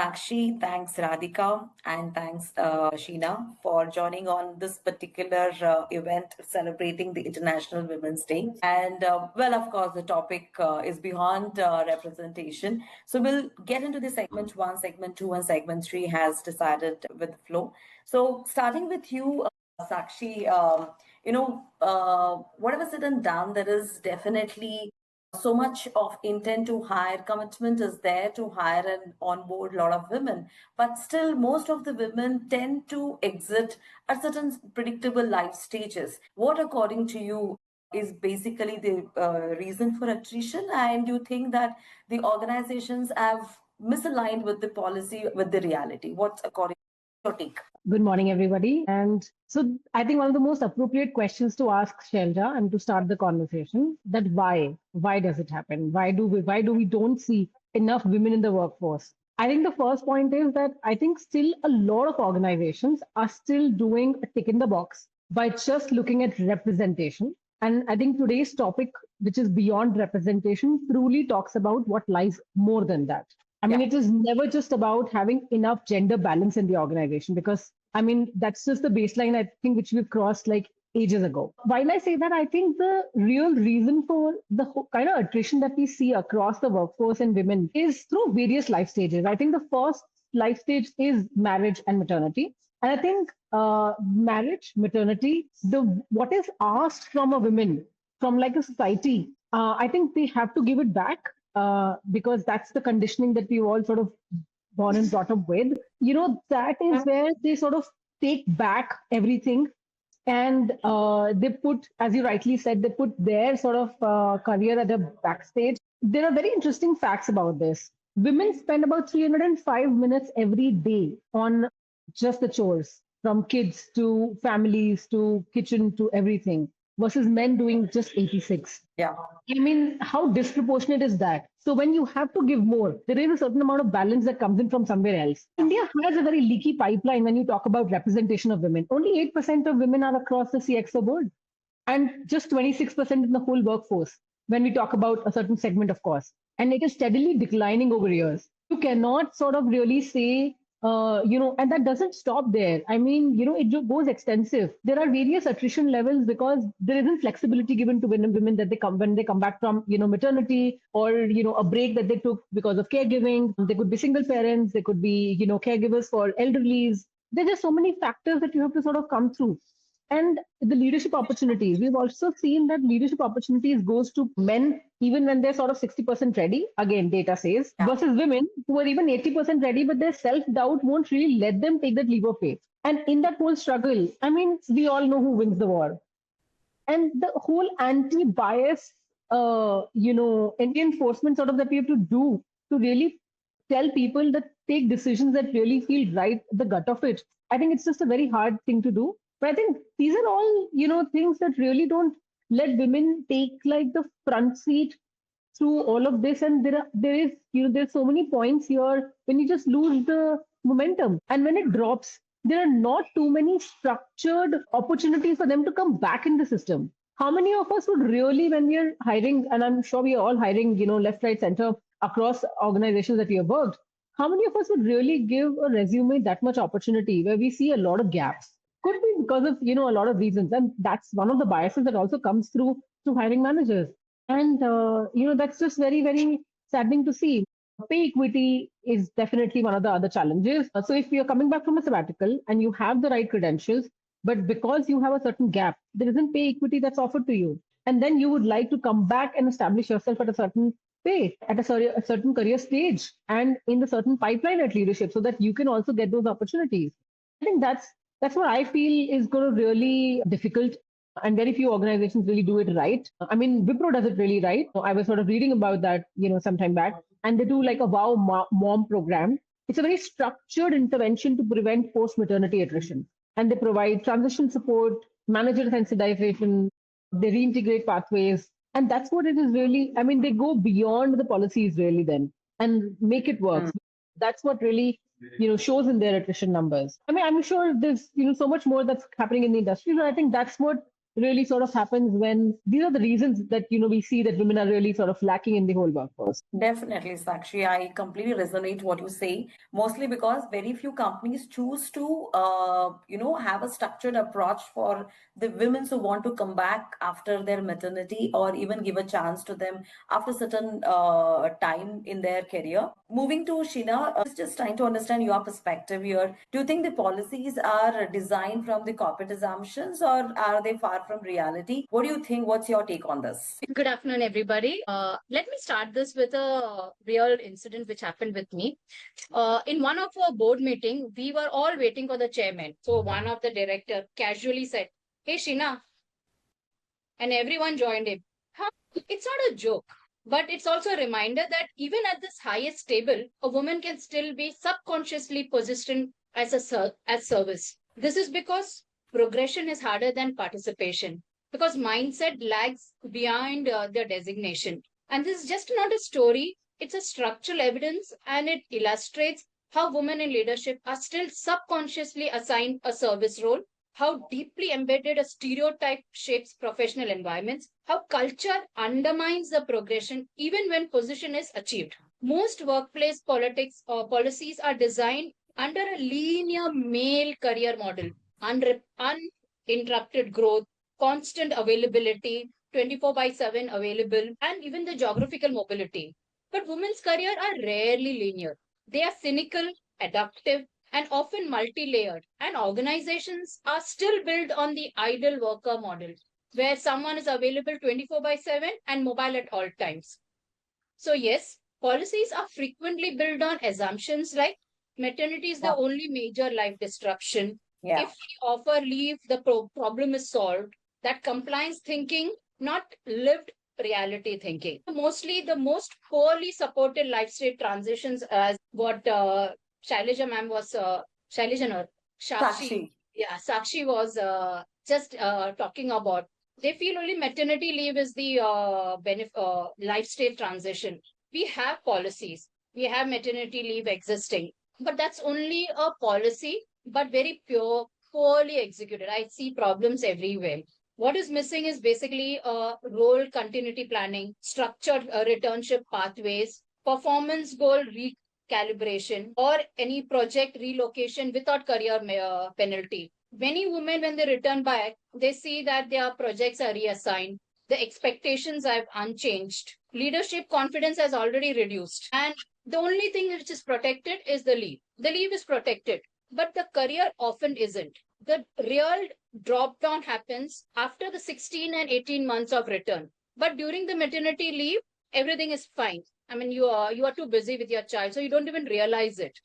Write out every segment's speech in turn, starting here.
Sakshi, thanks Radhika, and thanks Sheena for joining on this particular event celebrating the International Women's Day. And well, of course, the topic is beyond representation. So we'll get into the segment one, segment two, and segment three has decided with the flow. So starting with you, Sakshi, whatever said and done, there is definitely so much of intent to hire, commitment is there to hire and onboard a lot of women, but still most of the women tend to exit at certain predictable life stages. What according to you is basically the reason for attrition, and you think that the organizations have misaligned with the policy with the reality? What's according to your take? Good morning, everybody. And so I think one of the most appropriate questions to ask Shelja and to start the conversation that why does it happen? Why do we don't see enough women in the workforce? I think the first point is that I think still a lot of organizations are still doing a tick in the box by just looking at representation. And I think today's topic, which is beyond representation, truly talks about what lies more than that. I mean, it is never just about having enough gender balance in the organization because, I mean, that's just the baseline, I think, which we've crossed like ages ago. While I say that, I think the real reason for the kind of attrition that we see across the workforce and women is through various life stages. I think the first life stage is marriage and maternity. And I think marriage, maternity, what is asked from a woman, from like a society, I think they have to give it back because that's the conditioning that we all sort of born and brought up with. That is where they sort of take back everything and they put, as you rightly said, they put their sort of career at the backstage. There are very interesting facts about this. Women spend about 305 minutes every day on just the chores, from kids to families to kitchen to everything, versus men doing just 86. Yeah. I mean, how disproportionate is that? So when you have to give more, there is a certain amount of balance that comes in from somewhere else. India has a very leaky pipeline when you talk about representation of women. Only 8% of women are across the CXO board and just 26% in the whole workforce when we talk about a certain segment, of course. And it is steadily declining over years. You cannot sort of really say and that doesn't stop there. I mean, it goes extensive. There are various attrition levels because there isn't flexibility given to women that they come when they come back from, maternity or, a break that they took because of caregiving. They could be single parents. They could be, caregivers for elderlies. There are just so many factors that you have to sort of come through. And the leadership opportunities, we've also seen that leadership opportunities goes to men even when they're sort of 60% ready, again, data says, versus women who are even 80% ready, but their self-doubt won't really let them take that leap of faith. And in that whole struggle, I mean, we all know who wins the war. And the whole anti-bias, reinforcement sort of that we have to do to really tell people that take decisions that really feel right, the gut of it. I think it's just a very hard thing to do. But I think these are all, things that really don't let women take like the front seat through all of this. And there's so many points here when you just lose the momentum. And when it drops, there are not too many structured opportunities for them to come back in the system. How many of us would really, when we are hiring, and I'm sure we are all hiring, left, right, center across organizations that we have worked, how many of us would really give a resume that much opportunity where we see a lot of gaps? Could be because of, a lot of reasons. And that's one of the biases that also comes through to hiring managers. And, that's just very, very saddening to see. Pay equity is definitely one of the other challenges. So if you're coming back from a sabbatical and you have the right credentials, but because you have a certain gap, there isn't pay equity that's offered to you. And then you would like to come back and establish yourself at a certain pay, at a certain career stage and in the certain pipeline at leadership so that you can also get those opportunities. I think that's what I feel is going to really difficult. And very few organizations really do it right. I mean, Wipro does it really right. So I was sort of reading about that, some time back. And they do like a WOW mom program. It's a very structured intervention to prevent post-maternity attrition. And they provide transition support, manager sensitization, they reintegrate pathways. And that's what it is really. I mean, they go beyond the policies really then and make it work. That's what really shows in their attrition numbers. I mean, I'm sure there's, so much more that's happening in the industry, but I think that's what really sort of happens when these are the reasons that we see that women are really sort of lacking in the whole workforce. Definitely, Sakshi. I completely resonate what you say, mostly because very few companies choose to, have a structured approach for the women who want to come back after their maternity or even give a chance to them after certain time in their career. Moving to Sheena, just trying to understand your perspective here. Do you think the policies are designed from the corporate assumptions or are they far from reality? What do you think? What's your take on this? Good afternoon, everybody. Let me start this with a real incident which happened with me. In one of our board meeting, we were all waiting for the chairman. So one of the director casually said, "Hey, Sheena," and everyone joined him. Huh? It's not a joke, but it's also a reminder that even at this highest table, a woman can still be subconsciously positioned as as service. This is because progression is harder than participation, because mindset lags behind the designation. And this is just not a story, it's a structural evidence, and it illustrates how women in leadership are still subconsciously assigned a service role, how deeply embedded a stereotype shapes professional environments, how culture undermines the progression even when position is achieved. Most workplace politics or policies are designed under a linear male career model, uninterrupted growth, constant availability, 24 by 7 available, and even the geographical mobility. But women's career are rarely linear. They are cynical, adaptive, and often multi-layered. And organizations are still built on the ideal worker model, where someone is available 24 by 7 and mobile at all times. So yes, policies are frequently built on assumptions like maternity is the Yeah. only major life disruption. Yeah. If we offer leave, the problem is solved. That compliance thinking, not lived reality thinking. Mostly the most poorly supported life state transitions, as what Shailaja ma'am was, Shailaja no, Sakshi, Sakshi. yeah, Sakshi was just talking about. They feel only maternity leave is the life stage transition. We have policies, we have maternity leave existing, but that's only a policy, but very poorly executed. I see problems everywhere. What is missing is basically role continuity planning, structured returnship pathways, performance goal recalibration, or any project relocation without career penalty. Many women, when they return back, they see that their projects are reassigned. The expectations are unchanged. Leadership confidence has already reduced. And the only thing which is protected is the leave. The leave is protected, but the career often isn't. The real drop down happens after the 16 and 18 months of return. But during the maternity leave, everything is fine. I mean, you are too busy with your child, so you don't even realize it.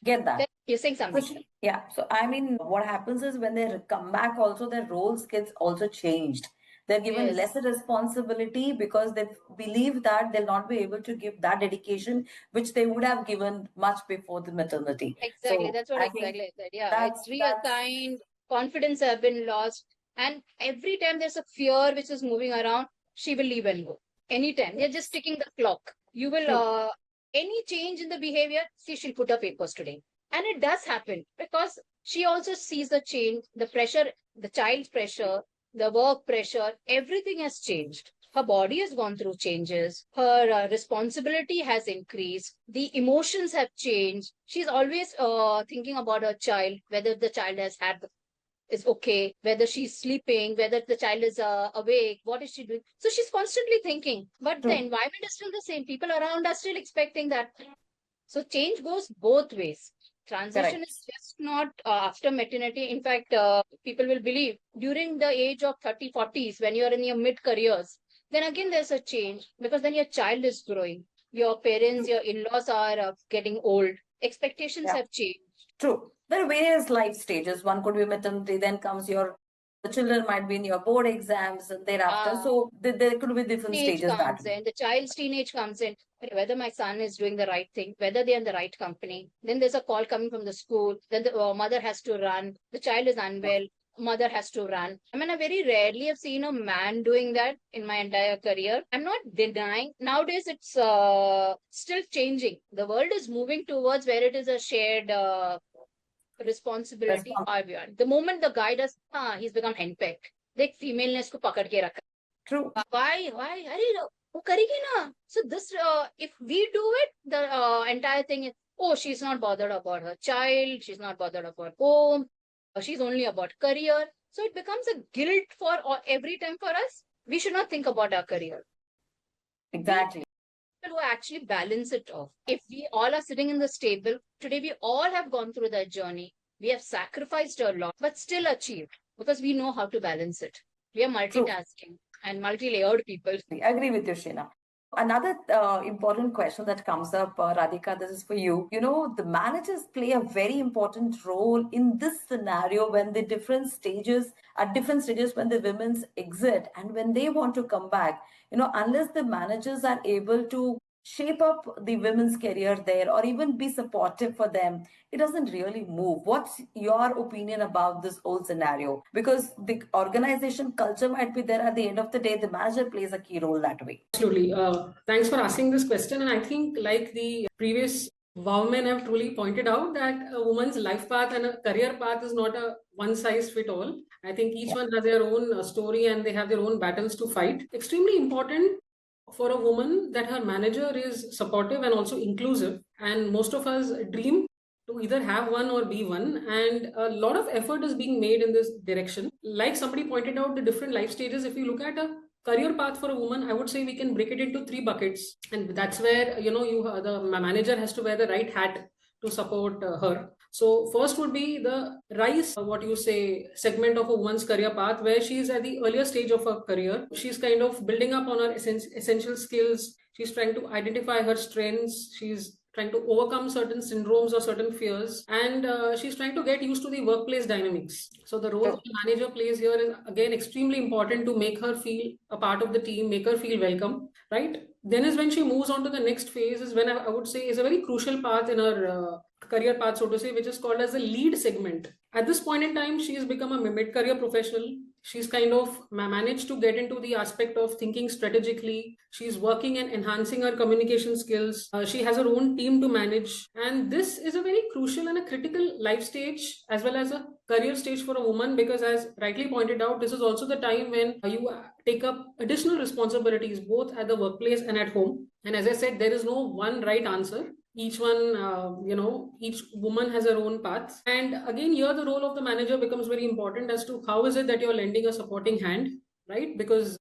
Get Then that. you're saying So something. yeah. So I mean, what happens is when they come back, also their roles gets also changed. They're given Yes, lesser responsibility because they believe that they'll not be able to give that dedication which they would have given much before the maternity. exactly. So That's what I think exactly I said. Yeah, it's that's reassigned, confidence have been lost. And every time there's a fear which is moving around, she will leave and go. Anytime. They're just yes, ticking the clock. You will, true. any change in the behavior, see, she'll put her papers today. And it does happen because she also sees the change, the pressure, the child's pressure, the work pressure, everything has changed. Her body has gone through changes. Her responsibility has increased. The emotions have changed. She's always thinking about her child, whether the child has had is okay, whether she's sleeping, whether the child is awake, what is she doing. So she's constantly thinking, but the True. environment is still the same. People around are still expecting that. So change goes both ways. Transition is Correct. just not after maternity. In fact, people will believe during the age of 30, 40s, when you're in your mid careers, then again there's a change because then your child is growing. Your parents, True. your in laws are getting old. Expectations Yeah. have changed. True. There are various life stages. One could be maternity, then comes your the children might be in your board exams and thereafter. Uh, So there could be different Teenage stages that comes way. in, the child's teenage comes in, whether my son is doing the right thing, whether they're in the right company. Then there's a call coming from the school. Then the mother has to run. The child is unwell. Mother has to run. I mean, I very rarely have seen a man doing that in my entire career. I'm not denying. Nowadays, it's still changing. The world is moving towards where it is a shared responsibility. Response. The moment the guy does, he's become henpecked. देख femaleness को पकड़ के रखा. True. Why? अरे वो करेगी ना. So this, if we do it, the entire thing is, oh, she's not bothered about her child, she's not bothered about home, she's only about career. So it becomes a guilt for every time for us. We should not think about our career. Exactly. People who actually balance it off. If we all are sitting in the stable, today we all have gone through that journey. We have sacrificed a lot, but still achieved because we know how to balance it. We are multitasking and multi-layered people. I agree with you, Sheena. Another important question that comes up, Radhika, this is for you. You know, the managers play a very important role in this scenario when the at different stages when the women's exit and when they want to come back. You know, unless the managers are able to shape up the women's career there or even be supportive for them, it doesn't really move. What's your opinion about this whole scenario? Because the organization culture might be there, at the end of the day, the manager plays a key role that way. Absolutely. Thanks for asking this question. And I think, like the previous women have truly pointed out, that a woman's life path and a career path is not a one size fit all. I think each one has their own story and they have their own battles to fight. Extremely important for a woman that her manager is supportive and also inclusive. And most of us dream to either have one or be one. And a lot of effort is being made in this direction. Like somebody pointed out, the different life stages, if you look at a career path for a woman, I would say we can break it into 3 buckets. And that's where, the manager has to wear the right hat to support her. So first would be the rise, segment of a woman's career path, where she's at the earlier stage of her career. She's kind of building up on her essential skills. She's trying to identify her strengths. She's trying to overcome certain syndromes or certain fears, and she's trying to get used to the workplace dynamics. So the role the manager plays here is again extremely important to make her feel a part of the team, make her feel welcome, right? Then is when she moves on to the next phase, is when I would say is a very crucial path in her career path, so to say, which is called as the lead segment. At this point in time, she has become a mid-career professional. She's kind of managed to get into the aspect of thinking strategically. She's working and enhancing her communication skills. She has her own team to manage. And this is a very crucial and a critical life stage as well as a career stage for a woman, because as rightly pointed out, this is also the time when you take up additional responsibilities both at the workplace and at home. And as I said, there is no one right answer. Each one, each woman has her own path. And again, here the role of the manager becomes very important as to how is it that you're lending a supporting hand, right? Because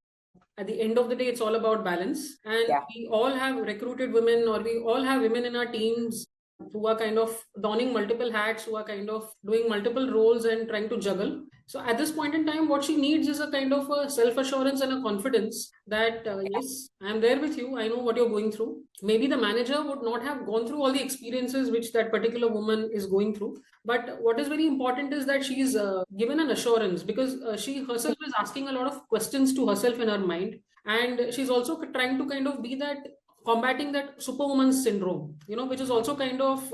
at the end of the day, it's all about balance. And we all have recruited women, or we all have women in our teams who are kind of donning multiple hats, who are kind of doing multiple roles and trying to juggle. So at this point in time, what she needs is a kind of a self-assurance and a confidence that, yes, I'm there with you. I know what you're going through. Maybe the manager would not have gone through all the experiences which that particular woman is going through. But what is very important is that she's given an assurance, because she herself is asking a lot of questions to herself in her mind. And she's also trying to kind of be that, combating that superwoman syndrome, which is also kind of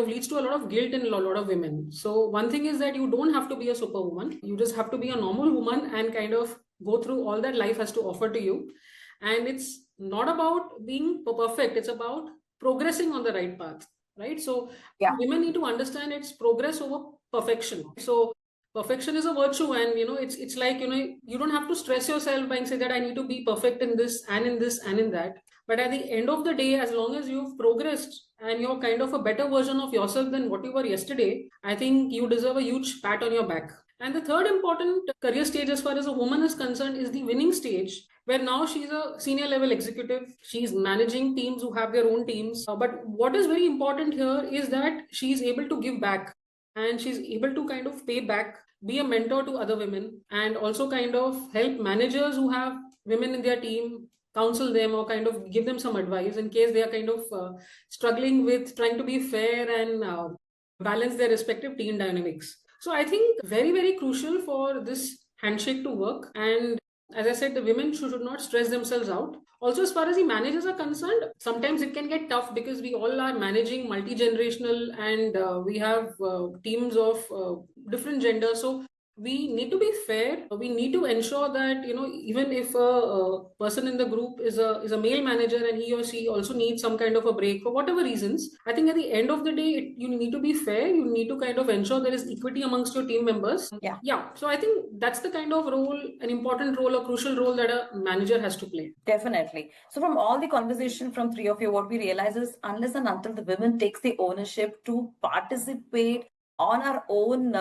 leads to a lot of guilt in a lot of women. So one thing is that you don't have to be a superwoman. You just have to be a normal woman and kind of go through all that life has to offer to you. And it's not about being perfect. It's about progressing on the right path, right? So women need to understand it's progress over perfection. So perfection is a virtue, and it's like you don't have to stress yourself by saying that I need to be perfect in this and in this and in that. But at the end of the day, as long as you've progressed and you're kind of a better version of yourself than what you were yesterday, I think you deserve a huge pat on your back. And the third important career stage as far as a woman is concerned is the winning stage, where now she's a senior level executive. She's managing teams who have their own teams. But what is very important here is that she's able to give back, and she's able to kind of pay back, be a mentor to other women, and also kind of help managers who have women in their team, counsel them or kind of give them some advice in case they are kind of struggling with trying to be fair and balance their respective team dynamics. So I think very, very crucial for this handshake to work. And as I said, the women should not stress themselves out. Also, as far as the managers are concerned, sometimes it can get tough because we all are managing multi-generational, and we have teams of different genders. So we need to be fair. We need to ensure that, even if a person in the group is a male manager and he or she also needs some kind of a break for whatever reasons, I think at the end of the day, you need to be fair. You need to kind of ensure there is equity amongst your team members. Yeah. So I think that's the kind of role, an important role, a crucial role that a manager has to play. Definitely. So from all the conversation from three of you, what we realize is unless and until the women takes the ownership to participate on our own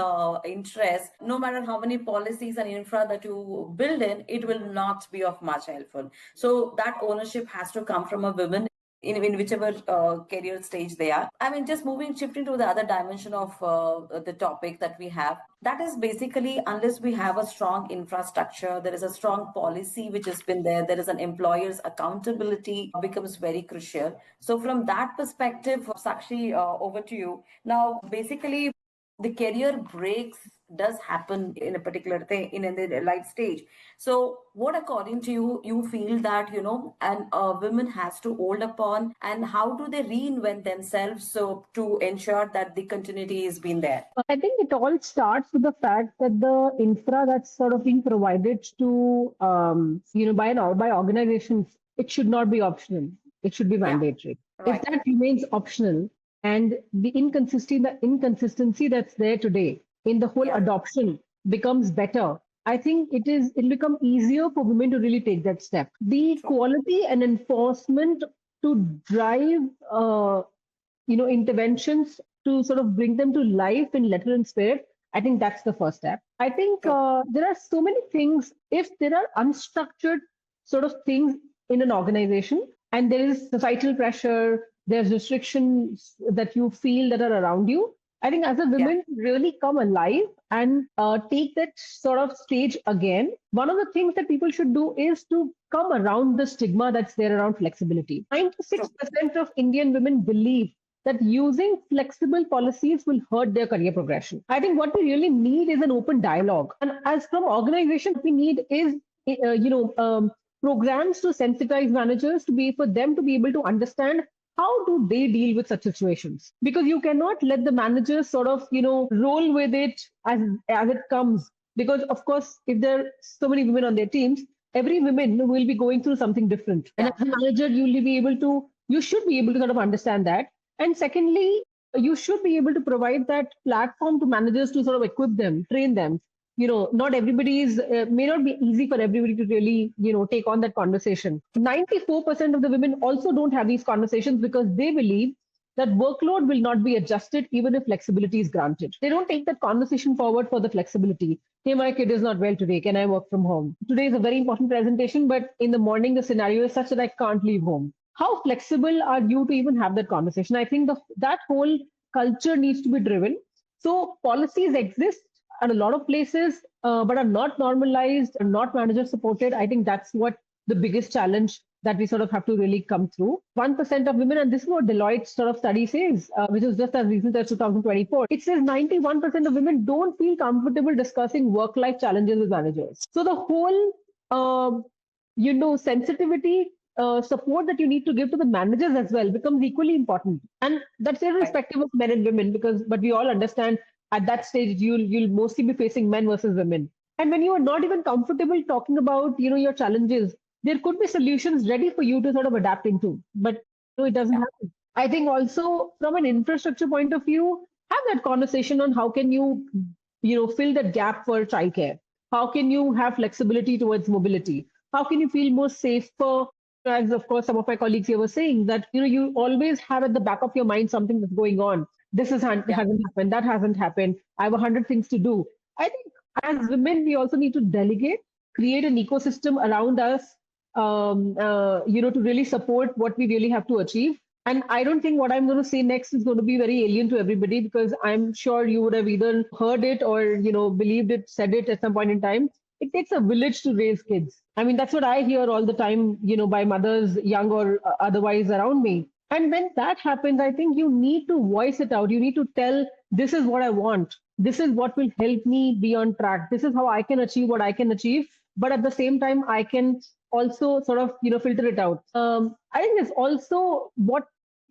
interest, no matter how many policies and infra that you build in, it will not be of much helpful. So that ownership has to come from a woman in whichever career stage they are. I mean, just shifting to the other dimension of the topic that we have, that is basically unless we have a strong infrastructure, there is a strong policy which has been there is an employer's accountability becomes very crucial. So from that perspective, Sakshi, over to you. Now, basically, the career breaks does happen in a particular thing in the life stage. So what according to you feel that and women has to hold upon, and how do they reinvent themselves so to ensure that the continuity is being there? I think it all starts with the fact that the infra that's sort of being provided to, by organizations, it should not be optional. It should be mandatory. Right. If that remains optional, and the inconsistency that's there today in the whole adoption becomes better, I think it'll become easier for women to really take that step. The quality and enforcement to drive, interventions to sort of bring them to life in letter and spirit, I think that's the first step. I think there are so many things. If there are unstructured sort of things in an organization and there is societal pressure, there's restrictions that you feel that are around you, I think as a woman, really come alive and take that sort of stage again. One of the things that people should do is to come around the stigma that's there around flexibility. 96% of Indian women believe that using flexible policies will hurt their career progression. I think what we really need is an open dialogue. And as from organization, what we need is, programs to sensitize managers for them to be able to understand how do they deal with such situations. Because you cannot let the managers sort of, roll with it as it comes. Because of course, if there are so many women on their teams, every woman will be going through something different. And as a manager, you should be able to sort of understand that. And secondly, you should be able to provide that platform to managers to sort of equip them, train them. Not everybody may not be easy for everybody to really, take on that conversation. 94% of the women also don't have these conversations because they believe that workload will not be adjusted even if flexibility is granted. They don't take that conversation forward for the flexibility. Hey, my kid is not well today. Can I work from home? Today is a very important presentation, but in the morning, the scenario is such that I can't leave home. How flexible are you to even have that conversation? I think that whole culture needs to be driven. So policies exist at a lot of places, but are not normalized, are not manager supported. I think that's what the biggest challenge that we sort of have to really come through. 1% of women, and this is what Deloitte sort of study says, which is just as recent as 2024, it says 91% of women don't feel comfortable discussing work-life challenges with managers. So the whole, sensitivity, support that you need to give to the managers as well becomes equally important. And that's irrespective of men and women, but we all understand at that stage, you'll mostly be facing men versus women. And when you are not even comfortable talking about, your challenges, there could be solutions ready for you to sort of adapt into. But it doesn't happen. I think also from an infrastructure point of view, have that conversation on how can you, fill that gap for childcare? How can you have flexibility towards mobility? How can you feel more safer? As of course, some of my colleagues here were saying that, you always have at the back of your mind something that's going on. This hasn't happened. That hasn't happened. I have 100 things to do. I think as women, we also need to delegate, create an ecosystem around us, to really support what we really have to achieve. And I don't think what I'm going to say next is going to be very alien to everybody, because I'm sure you would have either heard it or, believed it, said it at some point in time. It takes a village to raise kids. I mean, that's what I hear all the time, by mothers, young or otherwise around me. And when that happens, I think you need to voice it out. You need to tell, this is what I want. This is what will help me be on track. This is how I can achieve what I can achieve. But at the same time, I can also sort of, filter it out. I think there's also what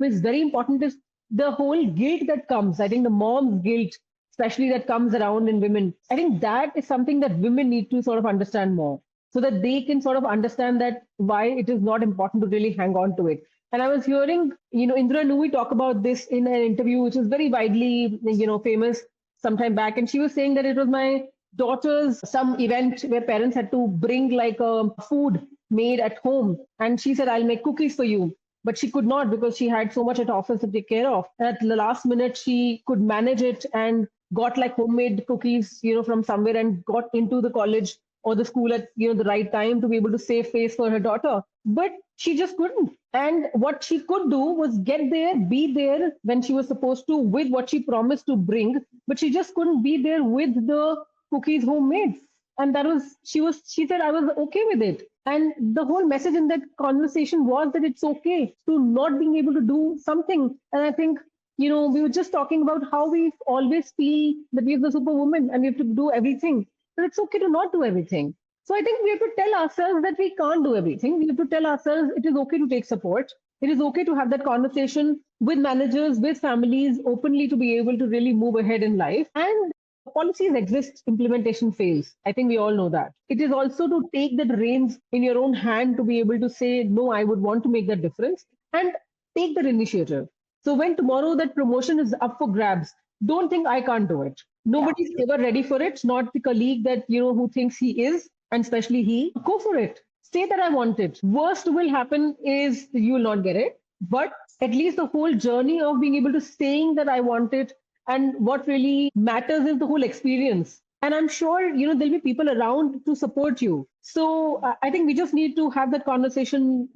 is very important is the whole guilt that comes. I think the mom's guilt, especially that comes around in women. I think that is something that women need to sort of understand more so that they can sort of understand that why it is not important to really hang on to it. And I was hearing, Indra Nooyi talk about this in an interview, which was very widely, famous sometime back. And she was saying that it was my daughter's some event where parents had to bring like a food made at home. And she said, I'll make cookies for you. But she could not because she had so much at office to take care of. And at the last minute, she could manage it and got like homemade cookies, from somewhere and got into the college or the school at the right time to be able to save face for her daughter. But she just couldn't. And what she could do was get there, be there when she was supposed to with what she promised to bring, but she just couldn't be there with the cookies homemade. And that was she said I was okay with it. And the whole message in that conversation was that it's okay to not being able to do something. And I think, we were just talking about how we always feel that we are the superwoman and we have to do everything. But it's okay to not do everything. So I think we have to tell ourselves that we can't do everything. We have to tell ourselves it is okay to take support. It is okay to have that conversation with managers, with families, openly to be able to really move ahead in life. And policies exist, implementation fails. I think we all know that. It is also to take that reins in your own hand to be able to say, no, I would want to make that difference and take that initiative. So when tomorrow that promotion is up for grabs, don't think I can't do it. Nobody's ever ready for it. Not the colleague that, who thinks he is, and especially he. Go for it. Say that I want it. Worst will happen is you will not get it. But at least the whole journey of being able to saying that I want it, and what really matters is the whole experience. And I'm sure, there'll be people around to support you. So I think we just need to have that conversation,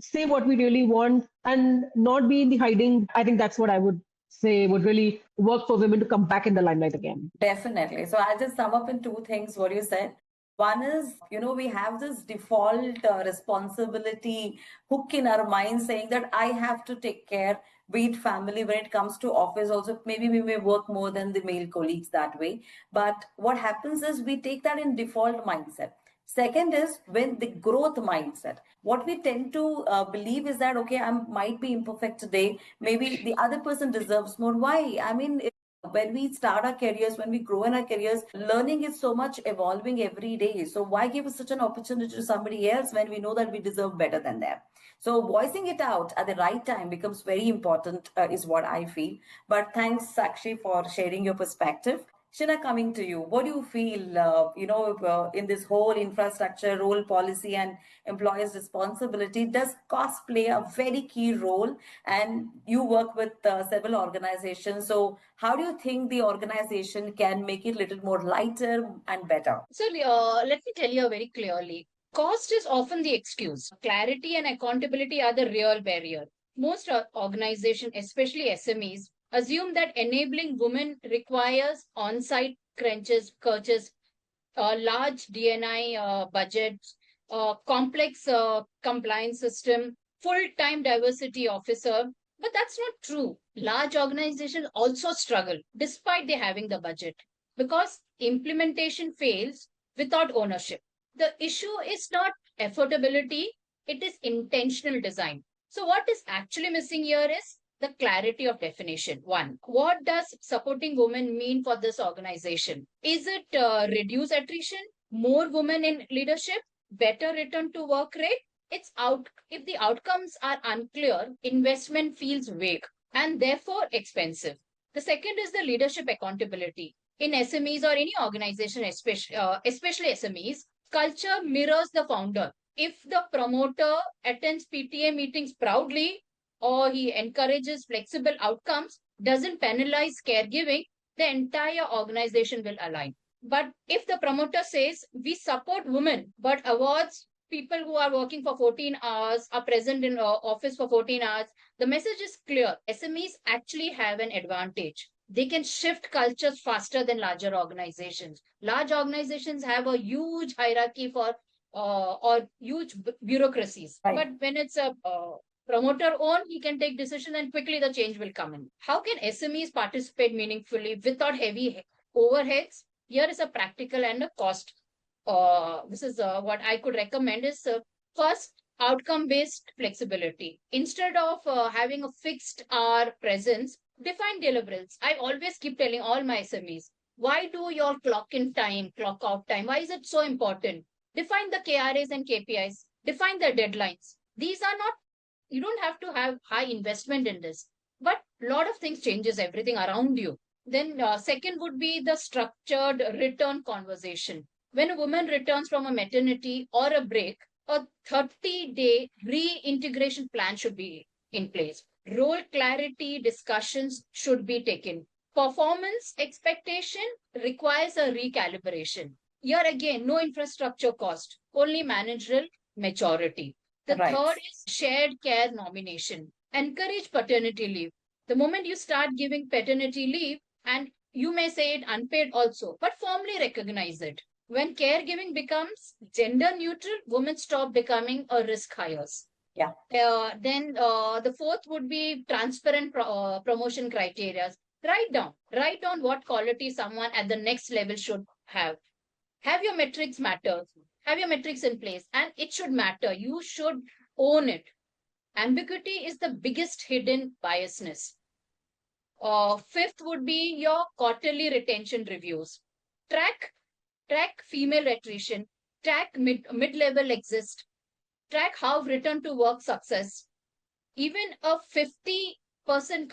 say what we really want and not be in the hiding. I think that's what I would say would really work for women to come back in the limelight again. Definitely. So I'll just sum up in two things what you said. One is, we have this default responsibility hook in our mind saying that I have to take care, be it family, when it comes to office also, maybe we may work more than the male colleagues that way. But what happens is we take that in default mindset. Second is when the growth mindset. What we tend to believe is that, okay, I might be imperfect today. Maybe the other person deserves more. Why? I mean, when we start our careers, when we grow in our careers, learning is so much evolving every day. So why give such an opportunity to somebody else when we know that we deserve better than them? So voicing it out at the right time becomes very important, is what I feel. But thanks, Sakshi, for sharing your perspective. Shina, coming to you, what do you feel, in this whole infrastructure, role policy, and employers' responsibility? Does cost play a very key role? And you work with several organizations. So, how do you think the organization can make it a little more lighter and better? So let me tell you very clearly. Cost is often the excuse. Clarity and accountability are the real barrier. Most organizations, especially SMEs, assume that enabling women requires on-site crunches, large D&I budgets, complex compliance system, full-time diversity officer. But that's not true. Large organizations also struggle despite they having the budget because implementation fails without ownership. The issue is not affordability, it is intentional design. So what is actually missing here is the clarity of definition. One, what does supporting women mean for this organization? Is it reduce attrition, more women in leadership, better return to work rate? It's out. If the outcomes are unclear, investment feels vague and therefore expensive. The second is the leadership accountability. In SMEs or any organization, especially SMEs, culture mirrors the founder. If the promoter attends PTA meetings proudly, or he encourages flexible outcomes, doesn't penalize caregiving, the entire organization will align. But if the promoter says, we support women, but awards people who are working for 14 hours, are present in office for 14 hours, the message is clear. SMEs actually have an advantage. They can shift cultures faster than larger organizations. Large organizations have a huge hierarchy for or huge bureaucracies. Right. But when it's a promoter owned, he can take decisions and quickly the change will come in. How can SMEs participate meaningfully without heavy overheads? Here is a practical and a cost. This is what I could recommend is first, outcome-based flexibility. Instead of having a fixed hour presence, Define deliverables. I always keep telling all my SMEs, why do your clock in time, clock out time? Why is it so important? Define the KRAs and KPIs, define the deadlines. These are not, you don't have to have high investment in this, but a lot of things changes everything around you. Then second would be the structured return conversation. When a woman returns from a maternity or a break, a 30-day reintegration plan should be in place. Role clarity discussions should be taken. Performance expectation requires a recalibration. Here again, no infrastructure cost, only managerial maturity. The Right. third is shared care nomination. Encourage paternity leave. The moment you start giving paternity leave, and you may say it unpaid also, but firmly recognize it. When caregiving becomes gender neutral, women stop becoming a risk hires. Yeah. Then the fourth would be transparent promotion criteria. Write down what quality someone at the next level should have. Have your metrics matter. Have your metrics in place, and it should matter. You should own it. Ambiguity is the biggest hidden biasness. Fifth would be your quarterly retention reviews. Track female attrition, track mid-level exist, track how return to work success. Even a 50%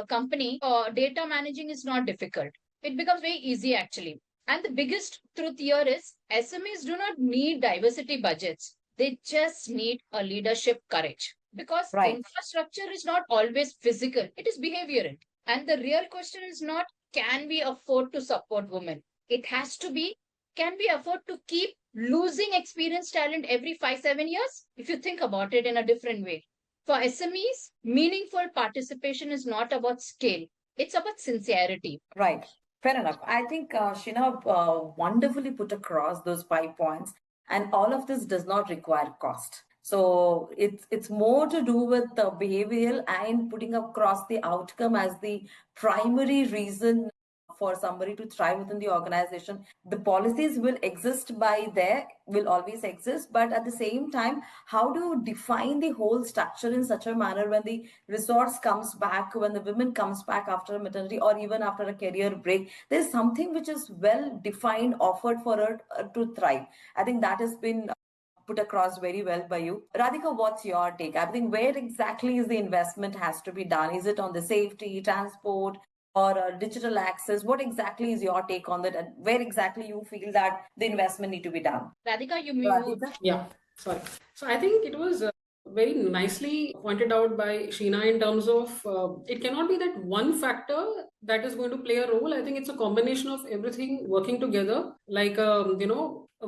company data managing is not difficult. It becomes very easy actually. And the biggest truth here is SMEs do not need diversity budgets. They just need a leadership courage. Because Right. infrastructure is not always physical, it is behavioral. And the real question is not, can we afford to support women? It has to be, can we afford to keep losing experienced talent every 5-7 years? If you think about it in a different way. For SMEs, meaningful participation is not about scale, it's about sincerity. Right. Fair enough. I think Sheena wonderfully put across those 5 points, and all of this does not require cost. So it's more to do with the behavioral and putting across the outcome as the primary reason for somebody to thrive within the organization. The policies will exist by there, will always exist, but at the same time, how do you define the whole structure in such a manner when the resource comes back, when the women comes back after a maternity or even after a career break, there's something which is well defined, offered for her to thrive. I think that has been put across very well by you. Radhika, what's your take? I think where exactly is the investment has to be done? Is it on the safety, transport, or digital access? What exactly is your take on that, and where exactly you feel that the investment need to be done? Radhika, you Radhika? Yeah, sorry. So I think it was very nicely pointed out by Sheena in terms of it cannot be that one factor that is going to play a role. I think it's a combination of everything working together, like a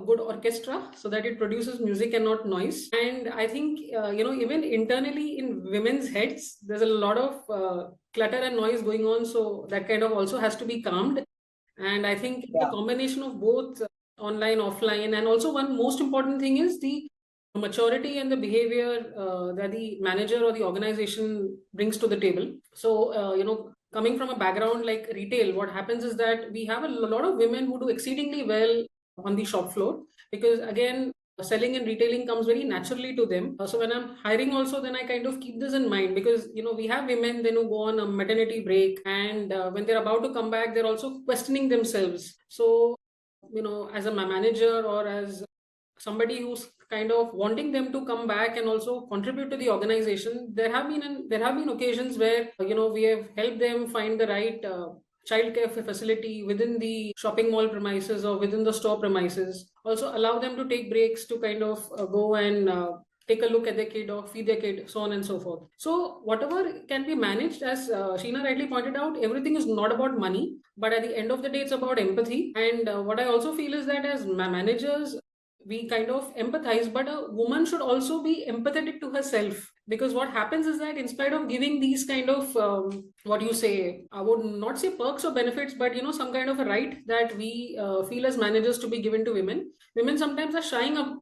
good orchestra, so that it produces music and not noise. And I think even internally in women's heads, there's a lot of clutter and noise going on. So that kind of also has to be calmed. And I think the combination of both online, offline, and also one most important thing is the maturity and the behavior that the manager or the organization brings to the table. So, coming from a background like retail, what happens is that we have a lot of women who do exceedingly well on the shop floor because, again, selling and retailing comes very naturally to them. So when I'm hiring also, then I kind of keep this in mind because we have women then who go on a maternity break, and when they're about to come back, they're also questioning themselves. So as a manager or as somebody who's kind of wanting them to come back and also contribute to the organization, there have been occasions where we have helped them find the right childcare facility within the shopping mall premises or within the store premises. Also allow them to take breaks to kind of go and take a look at their kid or feed their kid, so on and so forth. So whatever can be managed, as Sheena rightly pointed out, everything is not about money, but at the end of the day, it's about empathy. And what I also feel is that as managers, we kind of empathize, but a woman should also be empathetic to herself, because what happens is that in spite of giving these kind of what you say, I would not say perks or benefits, but some kind of a right that we feel as managers to be given to women sometimes are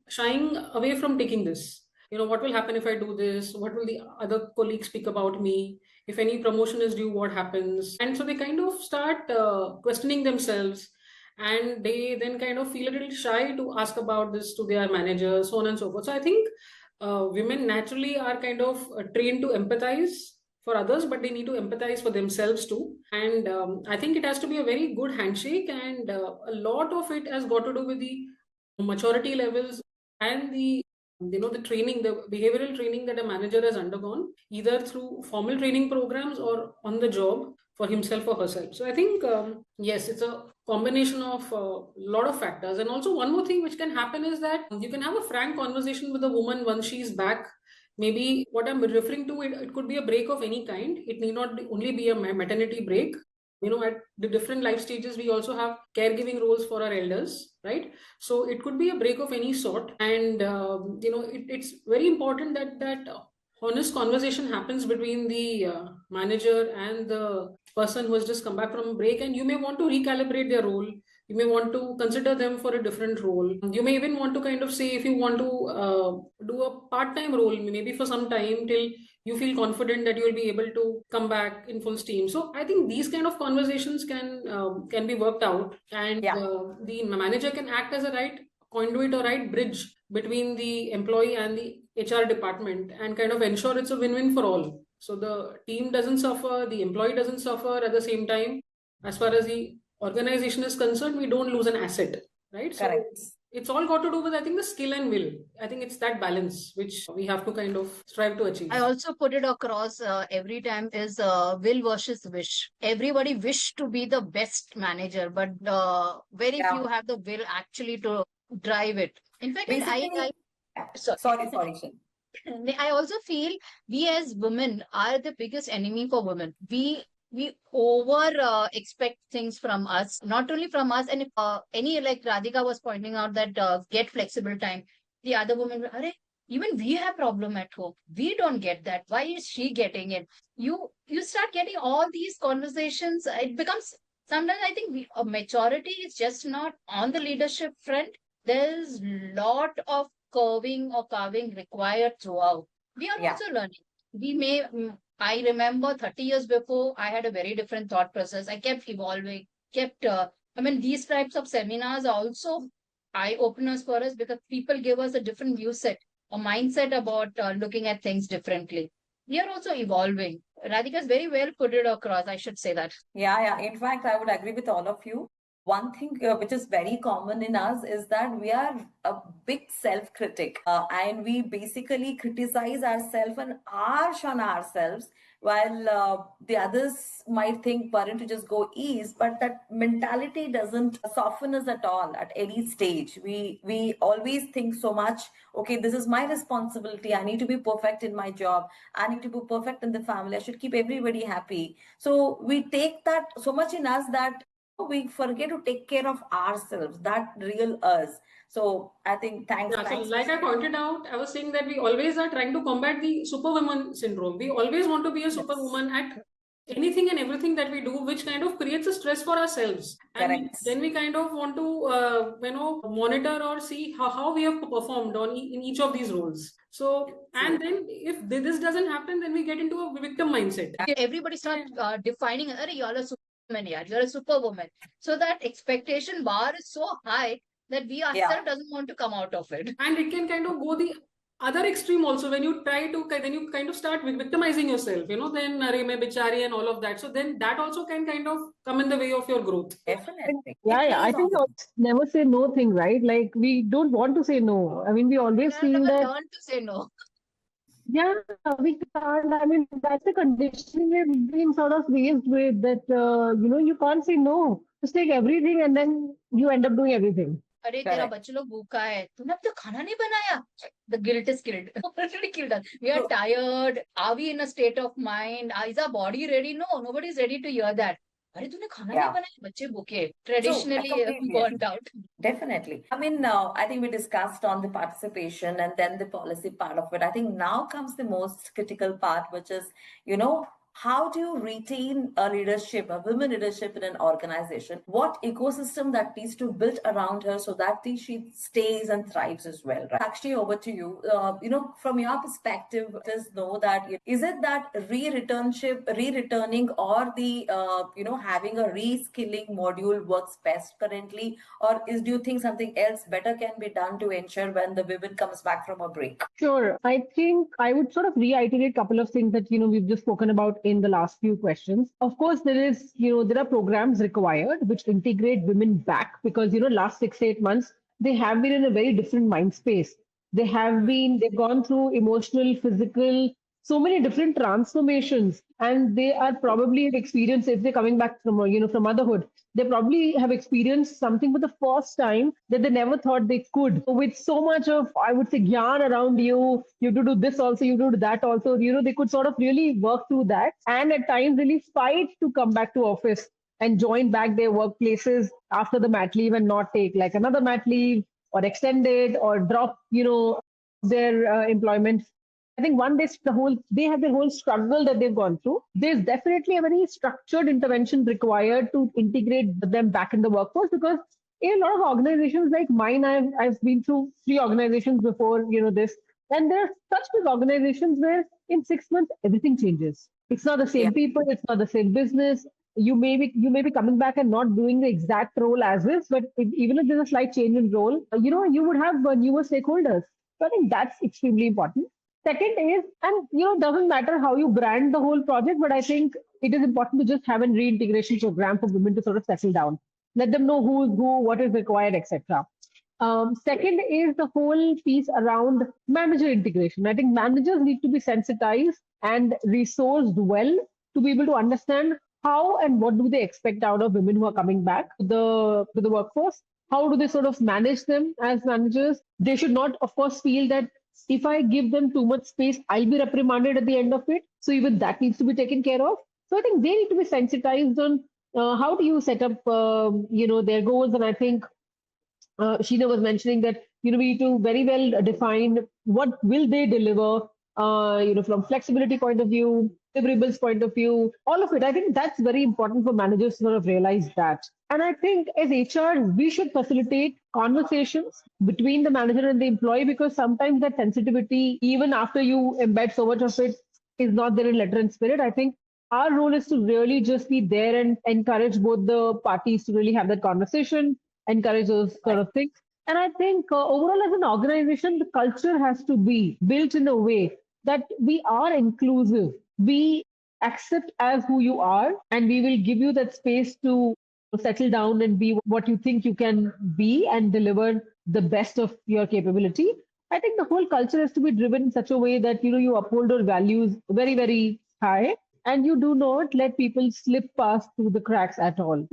shying away from taking this. What will happen if I do this? What will the other colleagues speak about me? If any promotion is due, what happens? And so they kind of start questioning themselves, and they then kind of feel a little shy to ask about this to their manager, so on and so forth. So I think women naturally are kind of trained to empathize, for others, but they need to empathize for themselves too. And I think it has to be a very good handshake, and a lot of it has got to do with the maturity levels and the the training, the behavioral training that a manager has undergone, either through formal training programs or on the job for himself or herself. So I think yes, it's a combination of a lot of factors. And also one more thing which can happen is that you can have a frank conversation with a woman once she's back. Maybe what I'm referring to, it could be a break of any kind. It need not only be a maternity break. At the different life stages, we also have caregiving roles for our elders, right? So it could be a break of any sort. And it's very important that honest conversation happens between the manager and the person who has just come back from a break. And you may want to recalibrate their role. You may want to consider them for a different role. You may even want to kind of say, if you want to do a part-time role, maybe for some time, till you feel confident that you will be able to come back in full steam. So I think these kind of conversations can be worked out, and the manager can act as a right conduit or right bridge between the employee and the HR department, and kind of ensure it's a win-win for all. So the team doesn't suffer, the employee doesn't suffer. At the same time, as far as the organization is concerned, we don't lose an asset, right? Correct. So it's all got to do with, I think, the skill and will. I think it's that balance which we have to kind of strive to achieve. I also put it across every time is will versus wish. Everybody wish to be the best manager, but very few have the will actually to drive it. In fact, sorry, Shin. I also feel we as women are the biggest enemy for women. We over expect things from us, not only from us, and if any, like Radhika was pointing out, that get flexible time. The other woman, Arey, even we have problem at home. We don't get that. Why is she getting it? You start getting all these conversations. It becomes, sometimes I think a maturity is just not on the leadership front. There's lot of curving or carving required throughout. We are also learning. I remember 30 years before, I had a very different thought process. I kept evolving, these types of seminars are also eye openers for us, because people give us a different view set, a mindset about looking at things differently. We are also evolving. Radhika's very well put it across, I should say that. Yeah. In fact, I would agree with all of you. One thing which is very common in us is that we are a big self-critic, and we basically criticize ourselves and harsh on ourselves, while the others might think Parin to just go ease, but that mentality doesn't soften us at all at any stage. We always think so much, okay, this is my responsibility. I need to be perfect in my job. I need to be perfect in the family. I should keep everybody happy. So we take that so much in us that we forget to take care of ourselves, that real us. So I think thanks. So like I pointed out, I was saying that we always are trying to combat the superwoman syndrome. We always want to be a superwoman at anything and everything that we do, which kind of creates a stress for ourselves. And then we kind of want to monitor or see how we have performed in each of these roles. So, and then if this doesn't happen, then we get into a victim mindset. Everybody starts defining, you're a superwoman, you're a superwoman. So that expectation bar is so high that we ourselves doesn't want to come out of it. And it can kind of go the other extreme also, when you try to, then you kind of start victimizing yourself, then Reme Bichari and all of that. So then that also can kind of come in the way of your growth. Definitely. Yeah. I think never say no thing, right? Like, we don't want to say no. I mean, we always feel that. Learn to say no. Yeah, we can't. I mean, that's the conditioning we've been sort of raised with, that, you can't say no. Just take everything and then you end up doing everything. अरे तेरा बच्चे लोग भूखा है, तूने अब तक खाना नहीं बनाया. The guilt is killed. Already killed us. We are tired. Are we in a state of mind? Is our body ready? No, nobody is ready to hear that. अरे तूने खाना नहीं बनाया, बच्चे भूखे. Traditionally burnt out. Definitely. I mean, I think we discussed on the participation and then the policy part of it. I think now comes the most critical part, which is, how do you retain a leadership, a women leadership in an organization? What ecosystem that needs to build around her so that she stays and thrives as well? Right? Actually, over to you. From your perspective, just know that, is it that re-returning or the having a reskilling module works best currently, or do you think something else better can be done to ensure when the women comes back from a break? Sure. I think I would sort of reiterate a couple of things that we've just spoken about in the last few questions. Of course, there are programs required which integrate women back because, last 6, 8 months, they have been in a very different mind space. They've gone through emotional, physical, so many different transformations, and they are probably have experienced, if they're coming back from, from motherhood, they probably have experienced something for the first time that they never thought they could. So with so much of, I would say, gyan around you, you have to do this also, you do that also, they could sort of really work through that and at times really fight to come back to office and join back their workplaces after the mat leave and not take like another mat leave or extend it or drop, their employment. I think they have their whole struggle that they've gone through. There's definitely a very structured intervention required to integrate them back in the workforce because in a lot of organizations like mine, I've been through 3 organizations before, this, and there are such big organizations where in 6 months everything changes. It's not the Yeah. same people, it's not the same business. You may be coming back and not doing the exact role as is, but even if there's a slight change in role, you would have newer stakeholders. So I think that's extremely important. Second is, and doesn't matter how you brand the whole project, but I think it is important to just have a reintegration program for women to sort of settle down, let them know who's who, what is required, etc. Second is the whole piece around manager integration. I think managers need to be sensitized and resourced well to be able to understand how and what do they expect out of women who are coming back to the workforce. How do they sort of manage them as managers? They should not, of course, feel that if I give them too much space, I'll be reprimanded at the end of it. So even that needs to be taken care of. So I think they need to be sensitized on how do you set up, their goals. And I think Sheena was mentioning that we need to very well define what will they deliver, from flexibility point of view, deliverables point of view, all of it. I think that's very important for managers to sort of realize that. And I think as HR, we should facilitate conversations between the manager and the employee because sometimes that sensitivity, even after you embed so much of it, is not there in letter and spirit. I think our role is to really just be there and encourage both the parties to really have that conversation, encourage those sort Right. of things. And I think overall, as an organization, the culture has to be built in a way that we are inclusive. We accept as who you are, and we will give you that space to settle down and be what you think you can be and deliver the best of your capability. I think the whole culture has to be driven in such a way that you uphold your values very, very high, and you do not let people slip past through the cracks at all.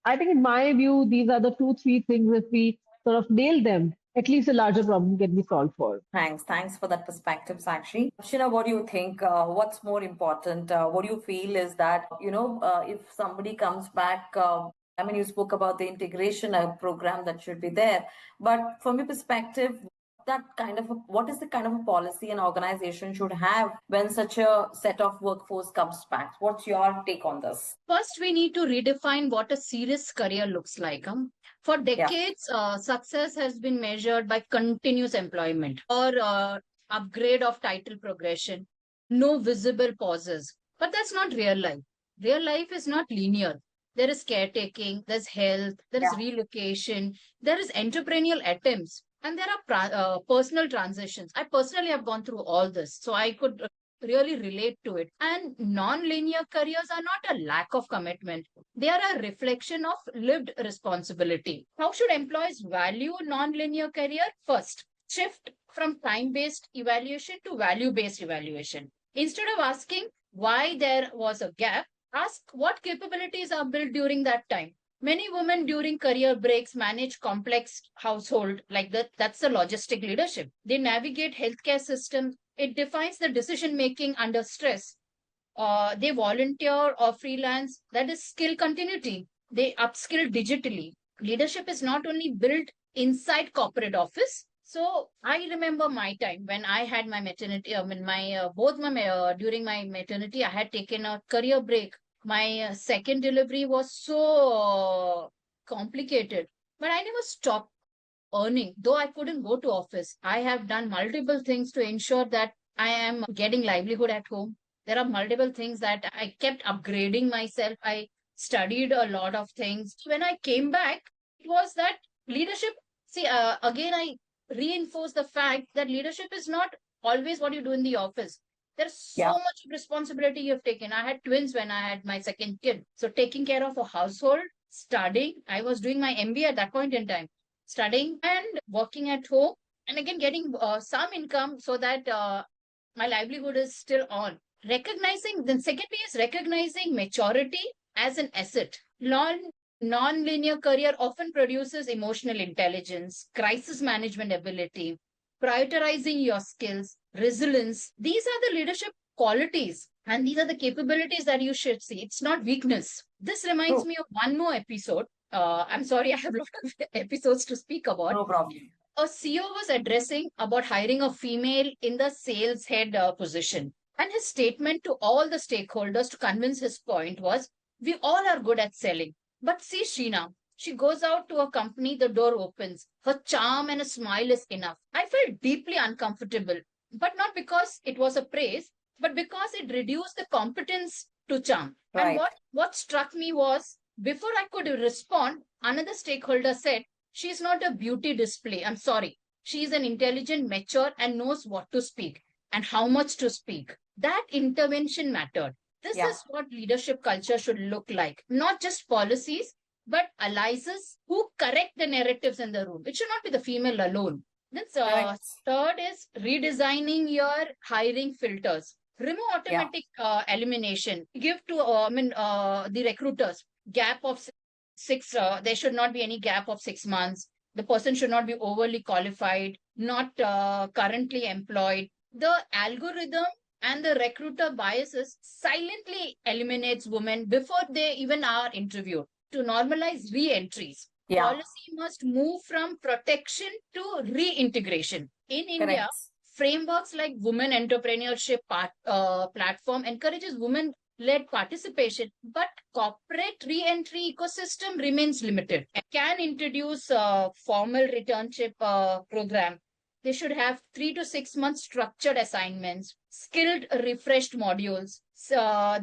I think, in my view, these are the 2, 3 things. If we sort of nail them, at least a larger problem can be solved for. Thanks for that perspective, Sakshi. Shina, what do you think? What's more important? What do you feel is that, if somebody comes back, I mean, you spoke about the integration program that should be there, but from your perspective, what is the kind of a policy an organization should have when such a set of workforce comes back? What's your take on this? First, we need to redefine what a serious career looks like. For Yeah. decades, success has been measured by continuous employment or upgrade of title progression, no visible pauses. But that's not real life. Real life is not linear. There is caretaking, there's health, there is Yeah. relocation, there is entrepreneurial attempts, and there are personal transitions. I personally have gone through all this, so I could really relate to it. And non-linear careers are not a lack of commitment. They are a reflection of lived responsibility. How should employees value non-linear career? First, shift from time-based evaluation to value-based evaluation. Instead of asking why there was a gap, ask what capabilities are built during that time. Many women during career breaks manage complex household like that. That's the logistic leadership. They navigate healthcare systems. It defines the decision making under stress. They volunteer or freelance. That is skill continuity. They upskill digitally. Leadership is not only built inside corporate office. So I remember my time when I had my maternity. During my maternity, I had taken a career break. My second delivery was so complicated, but I never stopped earning. Though I couldn't go to office, I have done multiple things to ensure that I am getting livelihood at home. There are multiple things that I kept upgrading myself. I studied a lot of things. When I came back, it was that leadership. See, again, I reinforce the fact that leadership is not always what you do in the office. There's so much responsibility you've taken. I had twins when I had my second kid. So taking care of a household, studying, I was doing my MBA at that point in time, studying and working at home, and again getting some income so that my livelihood is still on. Recognizing, then secondly is recognizing maturity as an asset. Non-linear career often produces emotional intelligence, crisis management ability, prioritizing your skills, resilience. These are the leadership qualities and these are the capabilities that you should see. It's not weakness. This reminds me of one more episode. I'm sorry, I have a lot of episodes to speak about. No problem. A CEO was addressing about hiring a female in the sales head position. And his statement to all the stakeholders to convince his point was, we all are good at selling. But see Sheena, she goes out to a company, the door opens. Her charm and a smile is enough. I felt deeply uncomfortable, but not because it was a praise, but because it reduced the competence to charm. Right. And what struck me was, before I could respond, another stakeholder said, she's not a beauty display. I'm sorry. She's an intelligent, mature, and knows what to speak and how much to speak. That intervention mattered. This is what leadership culture should look like. Not just policies, but allies who correct the narratives in the room. It should not be the female alone. Then third is redesigning your hiring filters. Remove automatic elimination. Give to the recruiters gap of six. There should not be any gap of 6 months. The person should not be overly qualified, not currently employed. The algorithm and the recruiter biases silently eliminates women before they even are interviewed. To normalize re-entries, policy must move from protection to reintegration. In India, frameworks like Women Entrepreneurship Platform encourages women-led participation, but corporate re-entry ecosystem remains limited. Can introduce a formal returnship program. They should have 3 to 6 months structured assignments, skilled refreshed modules.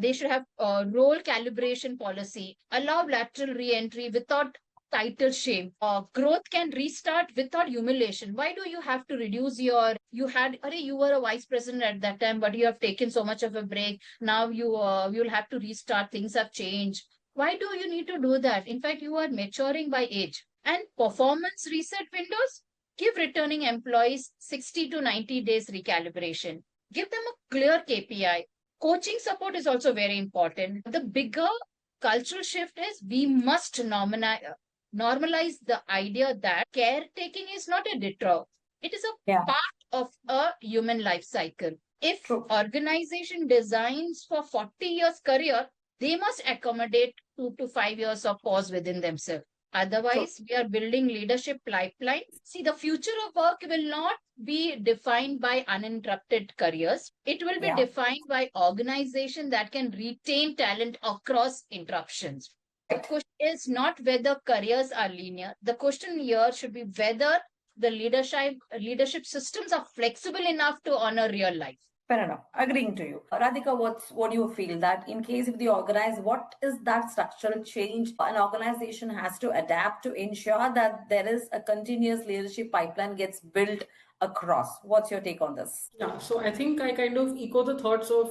They should have a role calibration policy, allow lateral re-entry without title shame. Growth can restart without humiliation. Why do you have to reduce you were a vice president at that time, but you have taken so much of a break. Now you'll have to restart. Things have changed. Why do you need to do that? In fact, you are maturing by age. And performance reset windows, give returning employees 60 to 90 days recalibration. Give them a clear KPI. Coaching support is also very important. The bigger cultural shift is we must normalize the idea that caretaking is not a deter. It is a part of a human life cycle. If organization designs for 40 years career, they must accommodate 2 to 5 years of pause within themselves. Otherwise, we are building leadership pipeline. See, the future of work will not be defined by uninterrupted careers. It will be defined by organization that can retain talent across interruptions. The question is not whether careers are linear. The question here should be whether the leadership systems are flexible enough to honor real life. Fair enough. Agreeing to you. Radhika, what do you feel that in case if the organize, what is that structural change an organization has to adapt to ensure that there is a continuous leadership pipeline gets built across? What's your take on this? Yeah, so I think I kind of echo the thoughts of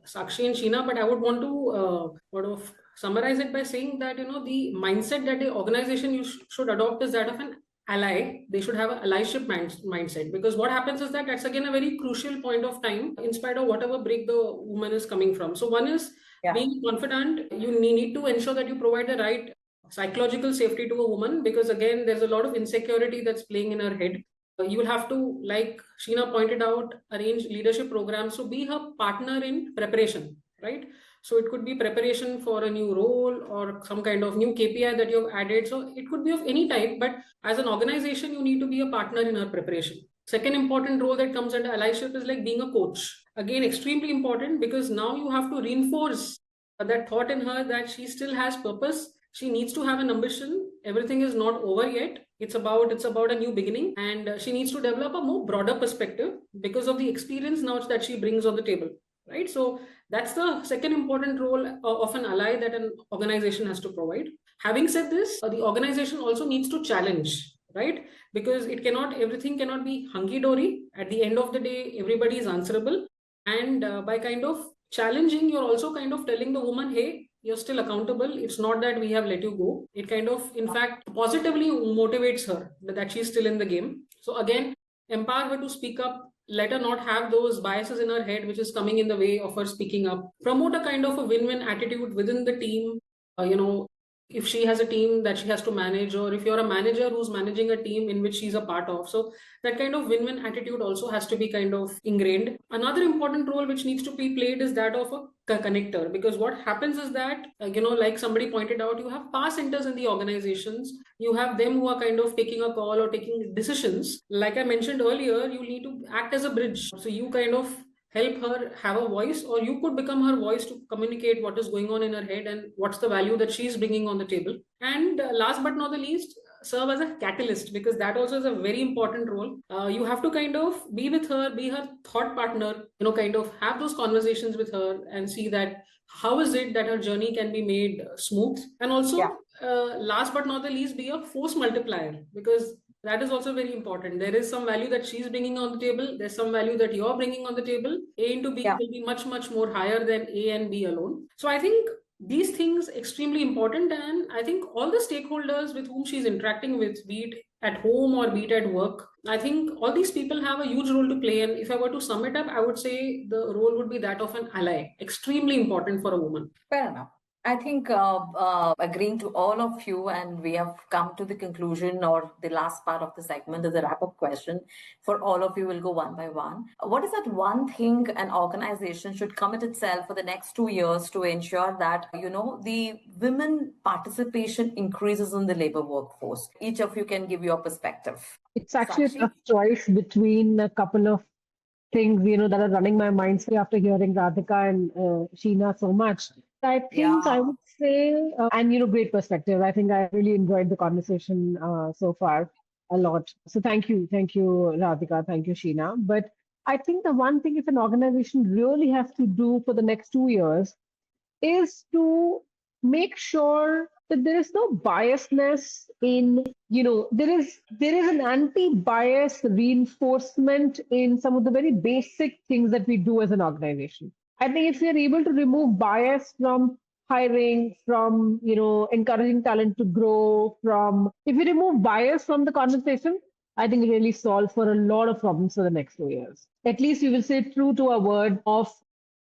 Sakshi and Sheena, but I would want to sort of summarize it by saying that, the mindset that the organization should adopt is that of an ally. They should have an allyship mindset, because what happens is that that's again a very crucial point of time in spite of whatever break the woman is coming from. So one is being confident. You need to ensure that you provide the right psychological safety to a woman, because again, there's a lot of insecurity that's playing in her head. You will have to, like Sheena pointed out, arrange leadership programs. So be her partner in preparation, right? So it could be preparation for a new role or some kind of new KPI that you've added. So it could be of any type, but as an organization, you need to be a partner in her preparation. Second important role that comes under allyship is like being a coach. Again, extremely important, because now you have to reinforce that thought in her that she still has purpose. She needs to have an ambition. Everything is not over yet. It's about a new beginning, and she needs to develop a more broader perspective because of the experience now that she brings on the table, right? So that's the second important role of an ally that an organization has to provide. Having said this, the organization also needs to challenge, right? Because everything cannot be hunky-dory. At the end of the day, everybody is answerable. And by kind of challenging, you're also kind of telling the woman, hey, you're still accountable. It's not that we have let you go. It kind of, in fact, positively motivates her that she's still in the game. So again, empower her to speak up. Let her not have those biases in her head, which is coming in the way of her speaking up. Promote a kind of a win-win attitude within the team. If she has a team that she has to manage, or if you're a manager who's managing a team in which she's a part of. So that kind of win-win attitude also has to be kind of ingrained. Another important role which needs to be played is that of a connector, because what happens is that like somebody pointed out, you have pass centers in the organizations. You have them who are kind of taking a call or taking decisions. Like I mentioned earlier, you need to act as a bridge. So you kind of help her have a voice, or you could become her voice to communicate what is going on in her head and what's the value that she's bringing on the table. And last but not the least, serve as a catalyst, because that also is a very important role. You have to kind of be with her, be her thought partner, kind of have those conversations with her and see that how is it that her journey can be made smooth. And also, last but not the least, be a force multiplier, because that is also very important. There is some value that she's bringing on the table. There's some value that you're bringing on the table. A into B will be much, much more higher than A and B alone. So I think these things extremely important. And I think all the stakeholders with whom she's interacting with, be it at home or be it at work, I think all these people have a huge role to play. And if I were to sum it up, I would say the role would be that of an ally. Extremely important for a woman. Fair enough. I think agreeing to all of you, and we have come to the conclusion, or the last part of the segment is a wrap-up question. For all of you, we'll go one by one. What is that one thing an organization should commit itself for the next 2 years to ensure that, the women participation increases in the labor workforce? Each of you can give your perspective. It's actually Sakshi? a tough choice between a couple of things, that are running my mind after hearing Radhika and Sheena so much. I think I would say, and great perspective. I think I really enjoyed the conversation so far a lot. So thank you, Radhika, thank you, Sheena. But I think the one thing if an organization really has to do for the next 2 years is to make sure that there is no biasness in, there is an anti-bias reinforcement in some of the very basic things that we do as an organization. I think if we are able to remove bias from hiring, from encouraging talent to grow, from if we remove bias from the conversation, I think it really solves for a lot of problems for the next 2 years. At least we will stay true to our word of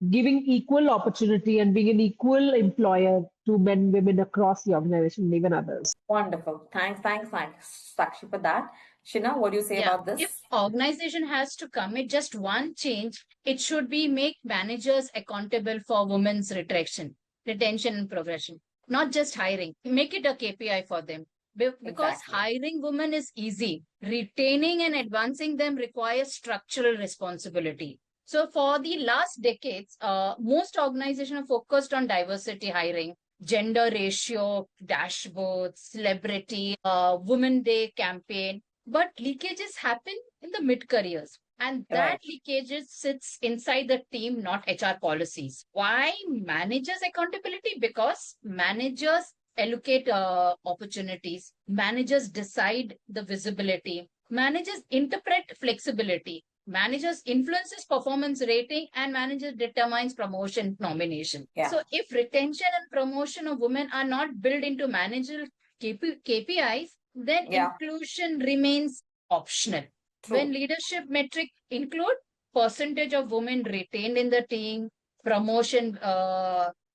giving equal opportunity and being an equal employer to men, women across the organization, and even others. Wonderful. Thanks, Sakshi, for that. Shina, what do you say about this? If organization has to commit just one change, it should be make managers accountable for women's retention and progression, not just hiring. Make it a KPI for them. Because hiring women is easy. Retaining and advancing them requires structural responsibility. So for the last decades, most organizations are focused on diversity hiring, gender ratio, dashboards, celebrity, Women Day campaign. But leakages happen in the mid-careers. And that leakage sits inside the team, not HR policies. Why managers accountability? Because managers allocate opportunities. Managers decide the visibility. Managers interpret flexibility. Managers influences performance rating, and managers determines promotion nomination. So if retention and promotion of women are not built into managerial KPIs, then inclusion remains optional. When leadership metric include percentage of women retained in the team, promotion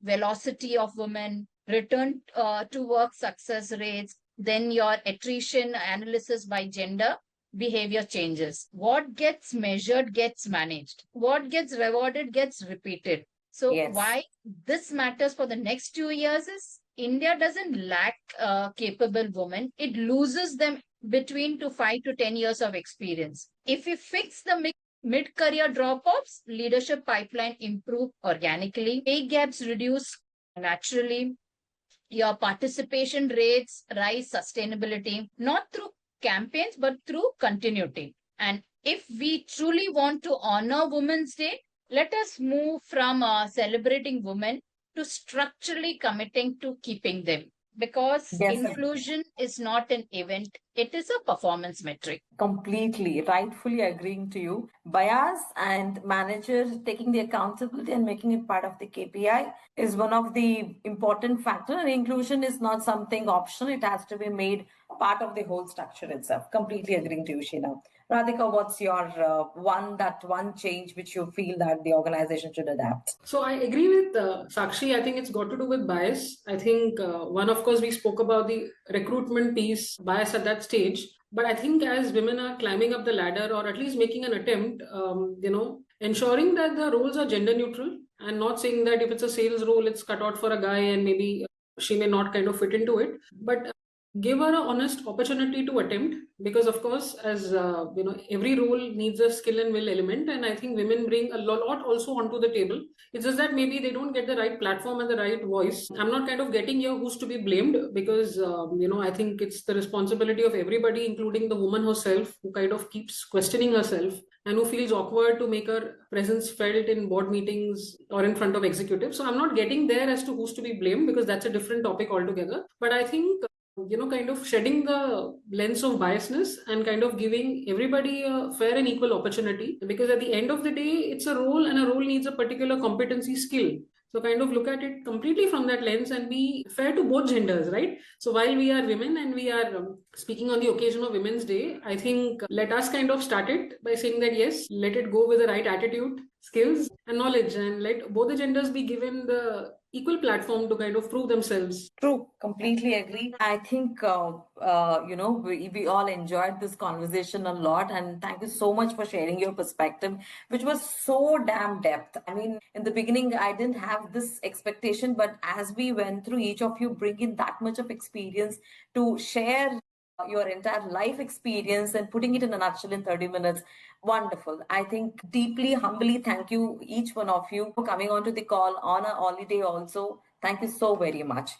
velocity of women, return to work success rates, then your attrition analysis by gender, behavior changes. What gets measured gets managed. What gets rewarded gets repeated. So why this matters for the next 2 years is India doesn't lack capable women. It loses them between 5 to 10 years of experience. If we fix the mid-career drop-offs, leadership pipeline improve organically, pay gaps reduce naturally, your participation rates rise sustainability, not through campaigns, but through continuity. And if we truly want to honor Women's Day, let us move from celebrating women to structurally committing to keeping them. Because inclusion is not an event, it is a performance metric. Completely, rightfully agreeing to you. Bias and managers taking the accountability and making it part of the KPI is one of the important factors. And inclusion is not something optional, it has to be made part of the whole structure itself. Completely agreeing to you, Sheena. Radhika, what's your one change which you feel that the organization should adapt? So I agree with Sakshi. I think it's got to do with bias. I think one, of course, we spoke about the recruitment piece, bias at that stage. But I think as women are climbing up the ladder, or at least making an attempt, ensuring that the roles are gender neutral, and not saying that if it's a sales role, it's cut out for a guy and maybe she may not kind of fit into it. But give her an honest opportunity to attempt, because of course, as every role needs a skill and will element, and I think women bring a lot also onto the table. It's just that maybe they don't get the right platform and the right voice. I'm not kind of getting here who's to be blamed, because I think it's the responsibility of everybody, including the woman herself, who kind of keeps questioning herself and who feels awkward to make her presence felt in board meetings or in front of executives. So I'm not getting there as to who's to be blamed, because that's a different topic altogether. But I think kind of shedding the lens of biasness and kind of giving everybody a fair and equal opportunity, because at the end of the day, it's a role, and a role needs a particular competency skill. So kind of look at it completely from that lens and be fair to both genders, right? So while we are women and we are speaking on the occasion of Women's Day, I think let us kind of start it by saying that yes, let it go with the right attitude, skills, and knowledge, and let both the genders be given the equal platform to kind of prove themselves. True, completely agree. I think, we all enjoyed this conversation a lot. And thank you so much for sharing your perspective, which was so damn depth. I mean, in the beginning, I didn't have this expectation, but as we went through, each of you bring in that much of experience to share your entire life experience and putting it in a nutshell in 30 minutes. Wonderful. I think deeply, humbly, thank you, each one of you, for coming onto the call on a holiday also. Thank you so very much.